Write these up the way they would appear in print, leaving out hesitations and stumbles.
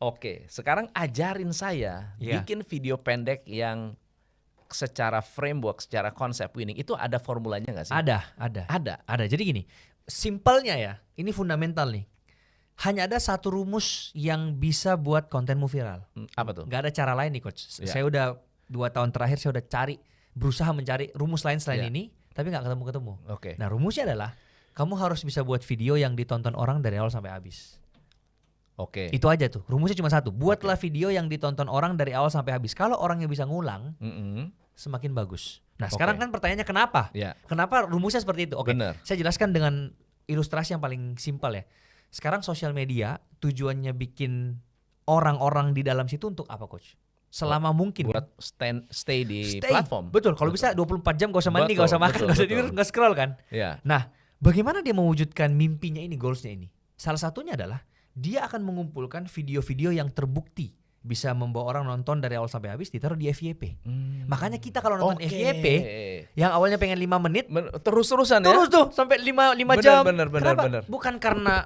Oke, sekarang ajarin saya bikin video pendek yang secara framework, secara konsep winning itu ada formulanya nggak sih? Ada. Jadi gini, simpelnya ya, ini fundamental nih. Hanya ada satu rumus yang bisa buat kontenmu viral. Apa tuh? Gak ada cara lain nih coach. Ya. Saya udah 2 tahun terakhir saya udah berusaha mencari rumus lain selain ini, tapi nggak ketemu-ketemu. Oke. Nah rumusnya adalah kamu harus bisa buat video yang ditonton orang dari awal sampai habis. Oke. Itu aja tuh. Rumusnya cuma satu. Buatlah video yang ditonton orang dari awal sampai habis. Kalau orangnya bisa ngulang, semakin bagus. Nah sekarang kan pertanyaannya kenapa? Ya. Kenapa rumusnya seperti itu? Oke. Bener. Saya jelaskan dengan ilustrasi yang paling simpel ya. Sekarang sosial media tujuannya bikin orang-orang di dalam situ untuk apa coach? Selama mungkin buat stay di platform. Betul. Kalau bisa 24 jam gak usah mandi, gak usah makan, gak usah tidur, gak scroll kan. Ya. Nah bagaimana dia mewujudkan mimpinya ini, goalsnya ini? Salah satunya adalah dia akan mengumpulkan video-video yang terbukti bisa membawa orang nonton dari awal sampai habis, ditaruh di FYP. Makanya kita kalau nonton FYP yang awalnya pengen 5 menit terus-terusan terus tuh sampai 5 jam. Bener. Bukan karena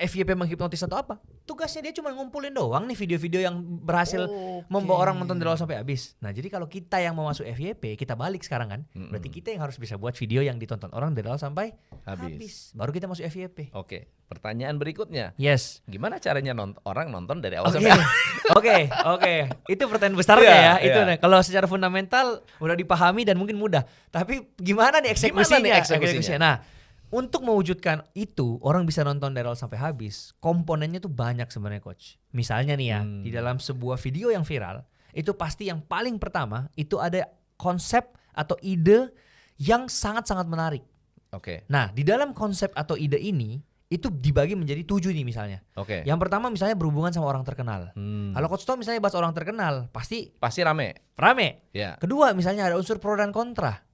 FYP menghipnotis atau apa. Tugasnya dia cuma ngumpulin doang nih video-video yang berhasil membawa orang nonton dari awal sampai habis. Nah, jadi kalau kita yang mau masuk FYP, kita balik sekarang kan. Berarti kita yang harus bisa buat video yang ditonton orang dari awal sampai habis. Baru kita masuk FYP. Oke. Pertanyaan berikutnya. Yes. Gimana caranya orang nonton dari awal sampai habis? Oke. Itu pertanyaan besarnya ya. Itu nih. Kalau secara fundamental udah dipahami dan mungkin mudah. Tapi gimana nih eksekusinya? Nah, untuk mewujudkan itu, orang bisa nonton dari awal sampai habis. Komponennya tuh banyak sebenarnya coach. Misalnya nih ya, di dalam sebuah video yang viral, itu pasti yang paling pertama itu ada konsep atau ide yang sangat-sangat menarik. Oke. Nah, di dalam konsep atau ide ini itu dibagi menjadi 7 nih misalnya. Oke. Yang pertama misalnya berhubungan sama orang terkenal. Kalau Coach Tom misalnya bahas orang terkenal, pasti rame. Rame. Ya. Kedua misalnya ada unsur pro dan kontra.